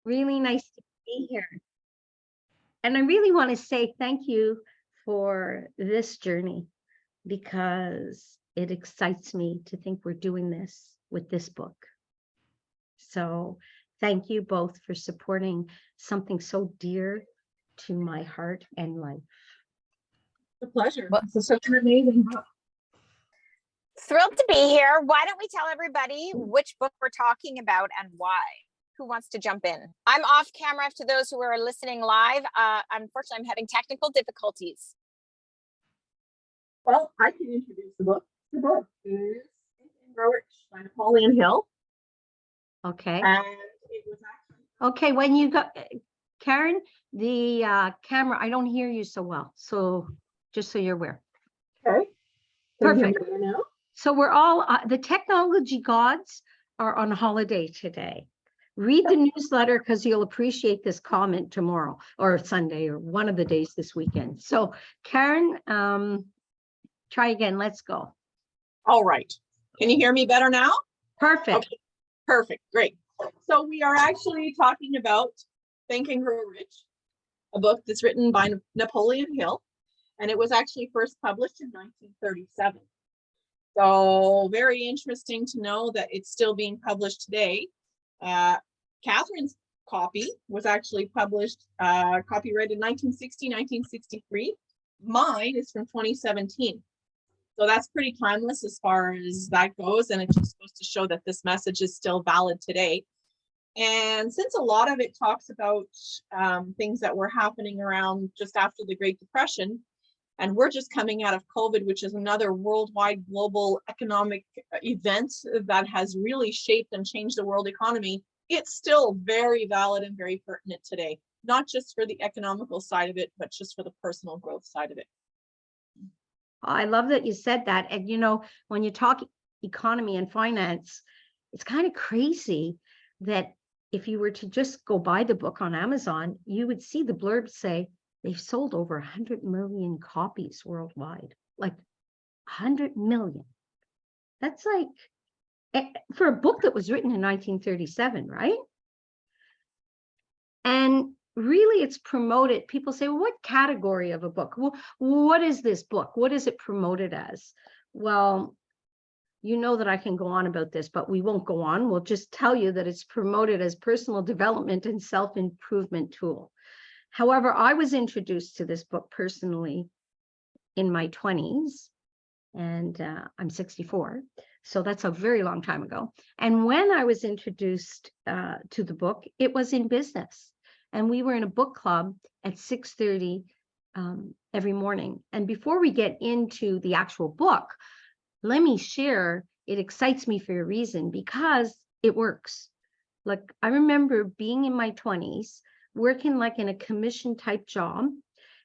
Really nice to be here. And I really want to say thank you for this journey because it excites me to think we're doing this with this book. So thank you both for supporting something so dear to my heart and life. It's a pleasure. This is such an amazing book. Thrilled to be here. Why don't we tell everybody which book we're talking about and why? Who wants to jump in? I'm off camera to those who are listening live. Unfortunately, I'm having technical difficulties. Well, I can introduce the book. The book is Think and Grow Rich by Napoleon Hill. Okay. And it was actually... Okay, when you go, Karen, the camera, I don't hear you so well. So just so you're aware. Okay. Perfect. Now? So we're all, the technology gods are on holiday today. Read the newsletter because you'll appreciate this comment tomorrow or Sunday or one of the days this weekend. So Karen, try again. Let's go. All right. Can you hear me better now? Perfect. Okay. Perfect. Great. So we are actually talking about Think and Grow Rich, a book that's written by Napoleon Hill, and it was actually first published in 1937. So very interesting to know that it's still being published today. Katherine's copy was actually published, copyrighted 1960, 1963. Mine is from 2017. So that's pretty timeless as far as that goes. And it just goes to show that this message is still valid today. And since a lot of it talks about things that were happening around just after the Great Depression, and we're just coming out of COVID, which is another worldwide global economic event that has really shaped and changed the world economy, it's still very valid and very pertinent today, not just for the economical side of it, but just for the personal growth side of it. I love that you said that. And, you know, when you talk economy and finance, it's kind of crazy that if you were to just go buy the book on Amazon, you would see the blurb say they've sold over 100 million copies worldwide, like 100 million. That's like, for a book that was written in 1937, right? And really it's promoted. People say, well, what category of a book? Well, what is this book? What is it promoted as? Well, you know that I can go on about this, but we won't go on. We'll just tell you that it's promoted as personal development and self-improvement tool. However, I was introduced to this book personally in my 20s, and I'm 64. So that's a very long time ago. And when I was introduced to the book, it was in business. And we were in a book club at 6:30 every morning. And before we get into the actual book, let me share, it excites me for a reason, because it works. Like, I remember being in my 20s, working like in a commission type job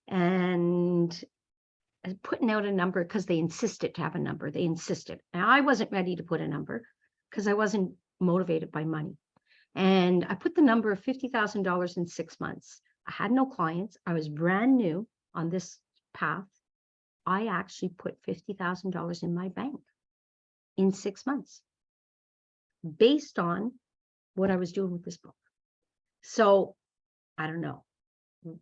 and putting out a number because they insisted to have a number. They insisted. Now, I wasn't ready to put a number because I wasn't motivated by money. And I put the number of $50,000 in 6 months. I had no clients. I was brand new on this path. I actually put $50,000 in my bank in 6 months based on what I was doing with this book. So I don't know.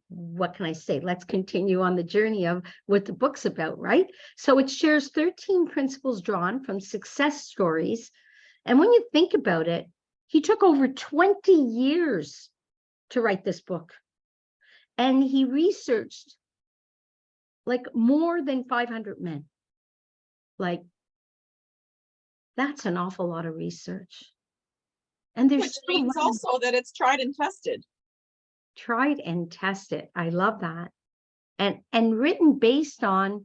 What can I say? Let's continue on the journey of what the book's about, right? So it shares 13 principles drawn from success stories. And when you think about it, he took over 20 years to write this book. And he researched like more than 500 men. Like, that's an awful lot of research. And there's which means also that it's tried and tested. Tried and tested. I love that. And written based on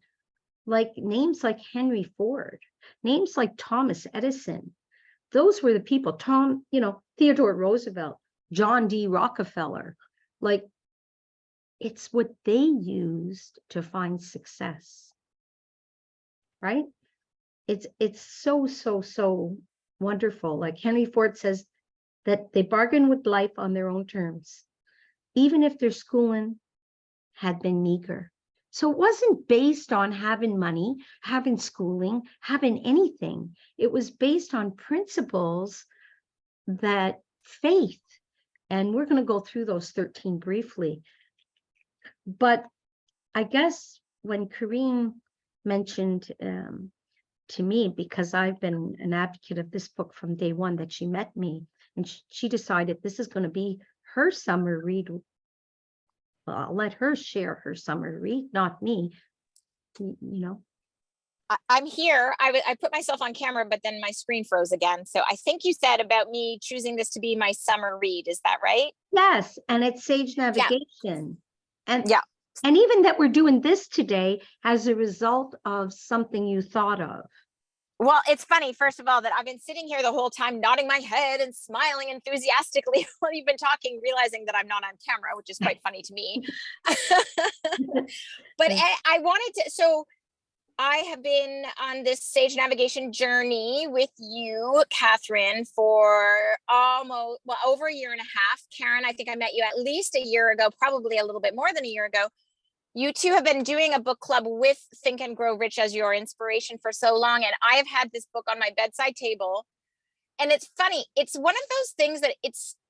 like names like Henry Ford, names like Thomas Edison. Those were the people, Theodore Roosevelt, John D. Rockefeller. Like, it's what they used to find success, right? It's so wonderful. Like Henry Ford says that they bargain with life on their own terms, even if their schooling had been meager. So it wasn't based on having money, having schooling, having anything. It was based on principles that faith, And we're going to go through those 13 briefly. But I guess when Karine mentioned to me, because I've been an advocate of this book from day one that she met me, and she decided this is going to be her summer read. Well, I'll let her share her summer read, not me, you know. I'm here. I put myself on camera, but then my screen froze again. So I think you said about me choosing this to be my summer read. Is that right? Yes, and it's Sage Navigation. And Yeah. And even that we're doing this today as a result of something you thought of. Well, it's funny, first of all, that I've been sitting here the whole time, nodding my head and smiling enthusiastically while you've been talking, realizing that I'm not on camera, which is quite funny to me. But I wanted to, so I have been on this Sage Navigation journey with you, Katherine, for almost, well, over a year and a half. Karen, I think I met you at least a year ago, probably a little bit more than a year ago. You two have been doing a book club with Think and Grow Rich as your inspiration for so long. And I have had this book on my bedside table. And it's funny, it's one of those things that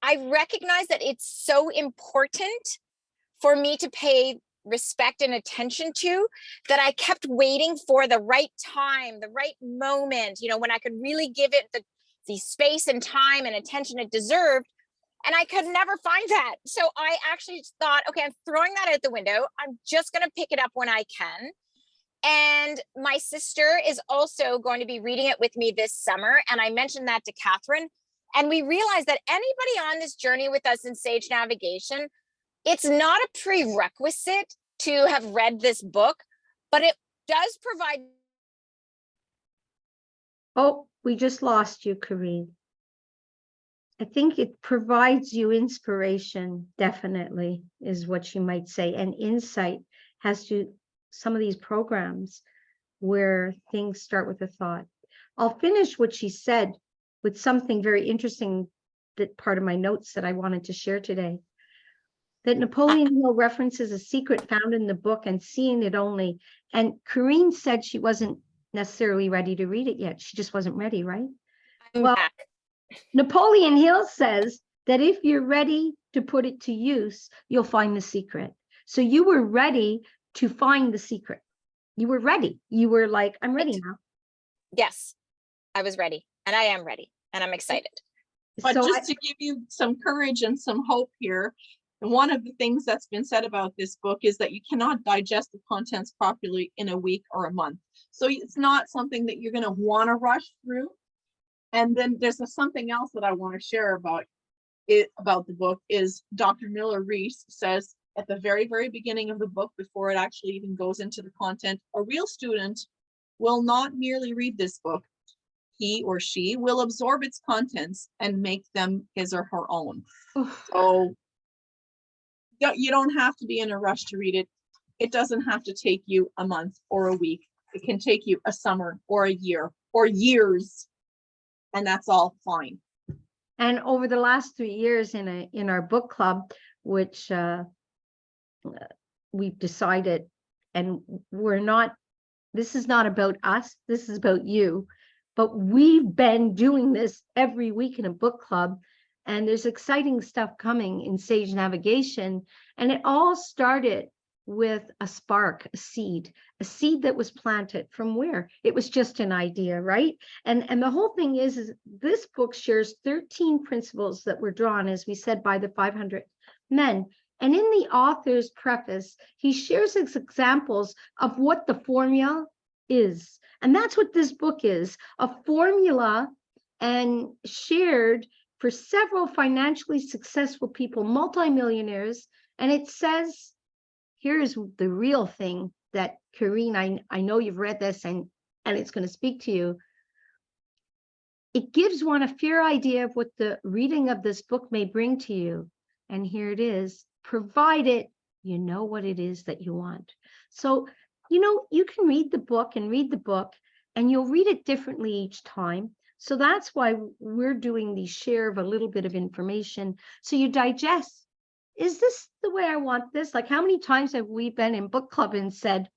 I recognize that it's so important for me to pay respect and attention to, that I kept waiting for the right time, the right moment, when I could really give it the space and time and attention it deserved. And I could never find that. So I actually thought, okay, I'm throwing that out the window. I'm just going to pick it up when I can. And my sister is also going to be reading it with me this summer. And I mentioned that to Katherine. And we realized that anybody on this journey with us in Sage Navigation, it's not a prerequisite to have read this book, but it does provide. Oh, we just lost you, Karine. I think it provides you inspiration, definitely, is what you might say, and insight has to some of these programs where things start with a thought. I'll finish what she said with something very interesting, that part of my notes that I wanted to share today. That Napoleon Hill references a secret found in the book and seeing it only. And Karine said she wasn't necessarily ready to read it yet. She just wasn't ready, right? Well, Back. Napoleon Hill says that if you're ready to put it to use, you'll find the secret. So you were ready to find the secret. You were ready. You were like, I'm ready now. Yes, I was ready, and I am ready, and I'm excited. But So just to give you some courage and some hope here, and one of the things that's been said about this book is that you cannot digest the contents properly in a week or a month. So it's not something that you're going to want to rush through. And then there's something else that I want to share about the book is Dr. Miller Reese says at the very, very beginning of the book, before it actually even goes into the content, a real student will not merely read this book. He or she will absorb its contents and make them his or her own. So you don't have to be in a rush to read it. It doesn't have to take you a month or a week. It can take you a summer or a year or years, and that's all fine. and over the last 3 years in our book club, which we've decided, and this is not about us, this is about you, but we've been doing this every week in a book club, and there's exciting stuff coming in Sage Navigation. And it all started with a spark, a seed that was planted from where? It was just an idea, right? And the whole thing is this book shares 13 principles that were drawn, as we said, by the 500 men. And in the author's preface, he shares his examples of what the formula is. And that's what this book is, a formula, and shared for several financially successful people, multimillionaires. And it says, here's the real thing that, Karine, I know you've read this and it's going to speak to you. It gives one a fair idea of what the reading of this book may bring to you. And here it is, provided you know what it is that you want. So, you can read the book and you'll read it differently each time. So that's why we're doing the share of a little bit of information. So you digest, is this the way I want this? Like, how many times have we been in book club and said,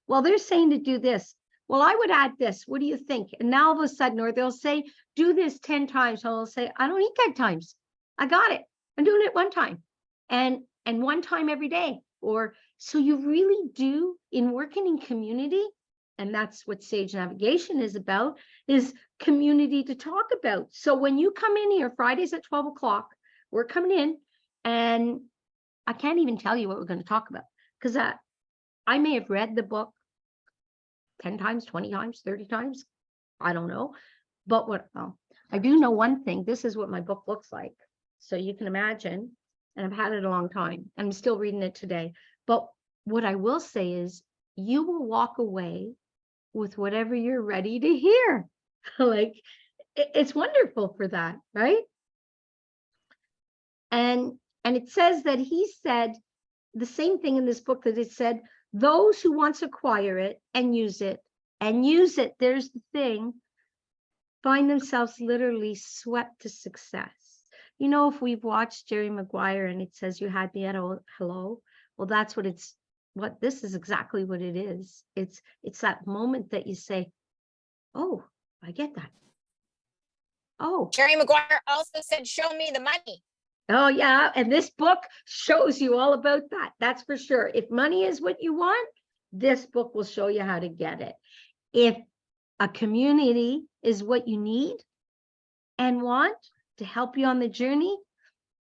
well, they're saying to do this. Well, I would add this. What do you think? And now all of a sudden, or they'll say, do this 10 times. And I'll say, I don't need 10 times. I got it. I'm doing it one time and one time every day. Or so you really do in working in community. And that's what Sage Navigation is about, is community to talk about. So when you come in here Fridays at 12 o'clock, we're coming in and I can't even tell you what we're going to talk about because I may have read the book 10 times, 20 times, 30 times. I don't know. But I do know one thing. This is what my book looks like. So you can imagine, and I've had it a long time. I'm still reading it today. But what I will say is you will walk away with whatever you're ready to hear. Like it's wonderful for that, right? And it says that he said the same thing in this book that it said, those who once acquire it and use it, there's the thing, find themselves literally swept to success. You know, if we've watched Jerry Maguire and it says you had me at hello, well, that's what this is exactly what it is. It's that moment that you say, oh, I get that. Oh, Jerry Maguire also said, show me the money. Oh, yeah. And this book shows you all about that. That's for sure. If money is what you want, this book will show you how to get it. If a community is what you need and want to help you on the journey,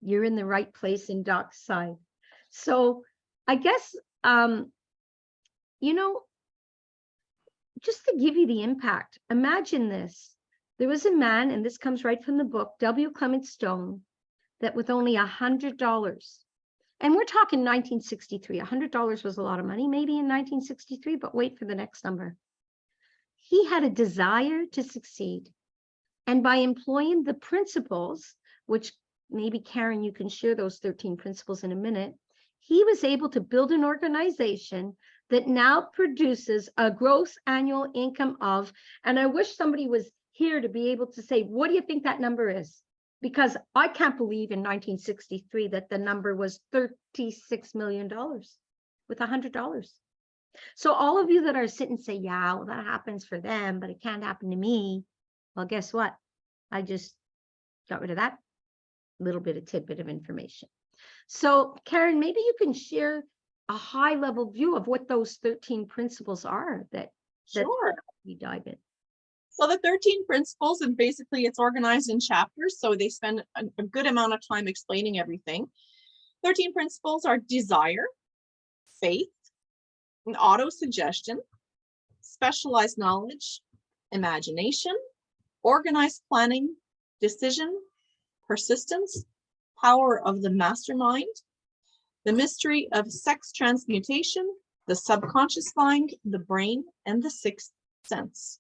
you're in the right place in Dockside. So I guess, you know, just to give you the impact, imagine this. There was a man, and this comes right from the book, W. Clement Stone, that with only $100, and we're talking 1963, $100 was a lot of money, maybe in 1963, but wait for the next number. He had a desire to succeed. And by employing the principles, which maybe Karen, you can share those 13 principles in a minute, he was able to build an organization that now produces a gross annual income of, and I wish somebody was here to be able to say, what do you think that number is? Because I can't believe in 1963 that the number was $36 million with $100. So all of you that are sitting and say, yeah, well, that happens for them, but it can't happen to me. Well, guess what? I just got rid of that little bit of tidbit of information. So Karen, maybe you can share a high level view of what those 13 principles are that we dive in. So the 13 principles, and basically it's organized in chapters, so they spend a good amount of time explaining everything. 13 principles are desire, faith, and auto-suggestion, specialized knowledge, imagination, organized planning, decision, persistence, power of the mastermind, the mystery of sex transmutation, the subconscious mind, the brain, and the sixth sense.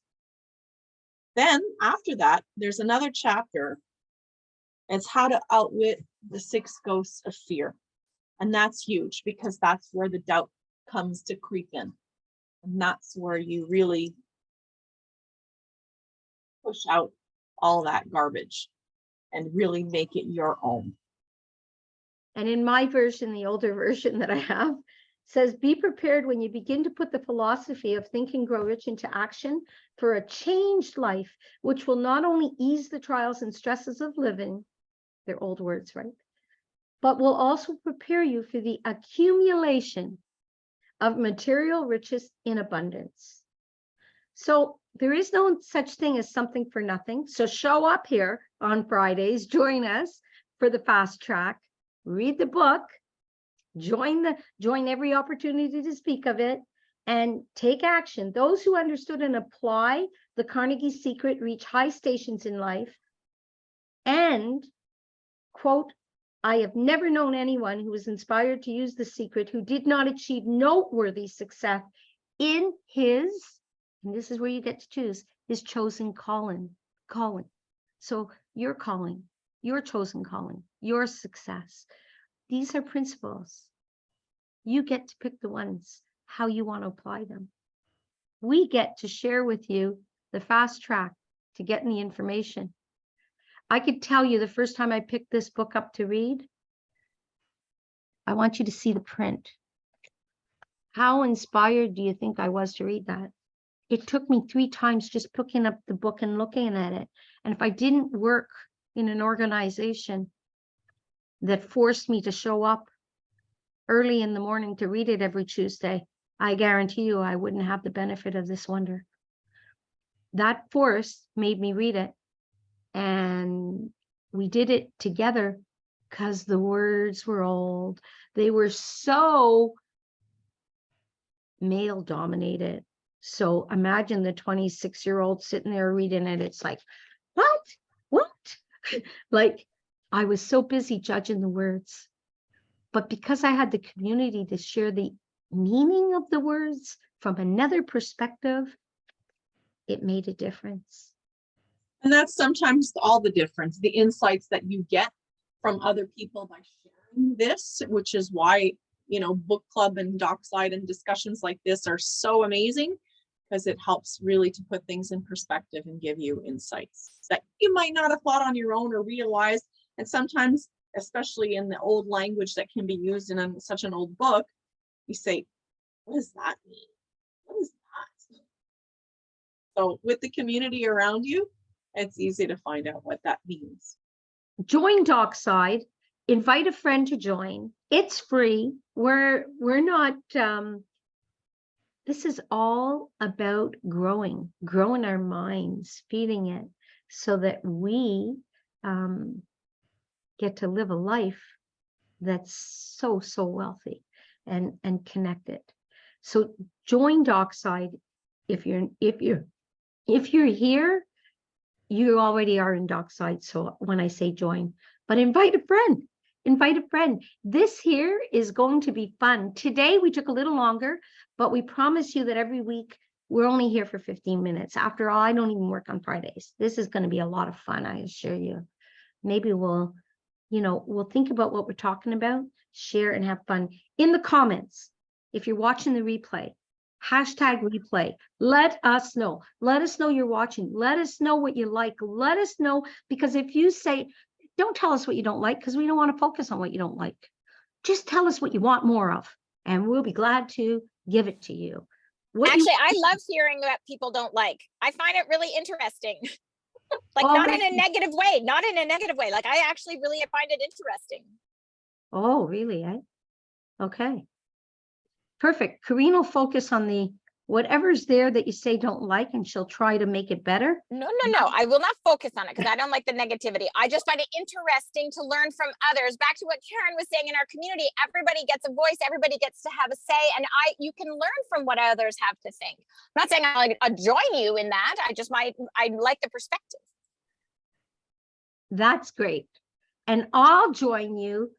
Then after that, there's another chapter. It's how to outwit the 6 ghosts of fear. And that's huge because that's where the doubt comes to creep in. And that's where you really push out all that garbage and really make it your own. And in my version, the older version that I have, says, be prepared when you begin to put the philosophy of Think and Grow Rich into action for a changed life, which will not only ease the trials and stresses of living, they're old words, right? But will also prepare you for the accumulation of material riches in abundance. So there is no such thing as something for nothing. So show up here on Fridays, join us for the fast track, read the book, join every opportunity to speak of it, and take action. Those who understood and apply the Carnegie secret reach high stations in life. And, quote, I have never known anyone who was inspired to use the secret who did not achieve noteworthy success in his, and this is where you get to choose, his chosen calling. So your calling, your chosen calling, your success. These are principles. You get to pick the ones, how you want to apply them. We get to share with you the fast track to getting the information. I could tell you the first time I picked this book up to read, I want you to see the print. How inspired do you think I was to read that? It took me 3 times just picking up the book and looking at it. And if I didn't work in an organization, that forced me to show up early in the morning to read it every Tuesday, I guarantee you I wouldn't have the benefit of this wonder. That force made me read it. And we did it together because the words were old. They were so male dominated. So imagine the 26-year-old sitting there reading it. It's like, what? Like, I was so busy judging the words. But because I had the community to share the meaning of the words from another perspective, it made a difference. And that's sometimes all the difference, the insights that you get from other people by sharing this, which is why, you know, book club and Dockside and discussions like this are so amazing, because it helps really to put things in perspective and give you insights that you might not have thought on your own or realized. And sometimes, especially in the old language that can be used in such an old book, you say, what does that mean? What is that? So with the community around you, it's easy to find out what that means. Join Dockside, invite a friend to join. It's free. We're not, this is all about growing our minds, feeding it so that we get to live a life that's so wealthy and connected. So join Dockside. If you're here, you already are in Dockside. So when I say join, but invite a friend. Invite a friend. This here is going to be fun. Today we took a little longer, but we promise you that every week we're only here for 15 minutes. After all, I don't even work on Fridays. This is going to be a lot of fun, I assure you. Maybe we'll think about what we're talking about, share and have fun. In the comments, if you're watching the replay, #replay, let us know. Let us know you're watching. Let us know what you like. Let us know, because if you say, don't tell us what you don't like, because we don't want to focus on what you don't like. Just tell us what you want more of, and we'll be glad to give it to you. Actually, I love hearing what people don't like. I find it really interesting. Like, not in a negative way, not in a negative way. Like, I actually really find it interesting. Oh, really? Okay. Perfect. Karine will focus on the whatever's there that you say don't like, and she'll try to make it better. No. I will not focus on it because I don't like the negativity. I just find it interesting to learn from others. Back to what Karen was saying, in our community, everybody gets a voice, everybody gets to have a say, and you can learn from what others have to think. I'm not saying I'll join you in that. I like the perspective. That's great. And I'll join you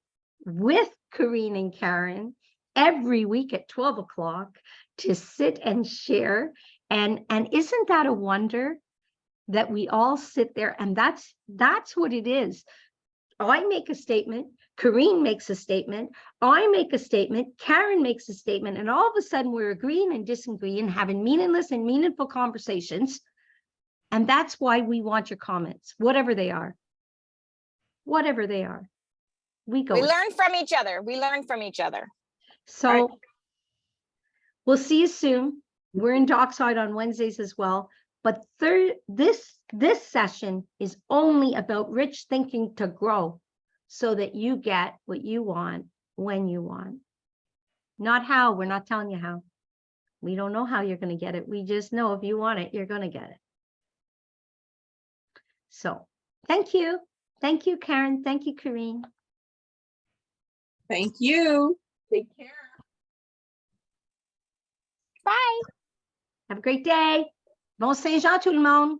with Karine and Karen every week at 12 o'clock to sit and share. And isn't that a wonder that we all sit there? And that's what it is. I make a statement, Karine makes a statement, I make a statement, Karen makes a statement, and all of a sudden we're agreeing and disagreeing, having meaningless and meaningful conversations. And that's why we want your comments, whatever they are. Whatever they are. We learn from each other. We learn from each other. So right. We'll see you soon. We're in Dockside on Wednesdays as well. But this session is only about rich thinking to grow so that you get what you want when you want. Not how. We're not telling you how. We don't know how you're going to get it. We just know if you want it, you're going to get it. So thank you. Thank you, Karen. Thank you, Karine. Thank you. Take care. Bye. Have a great day. Bon Saint-Jean tout le monde.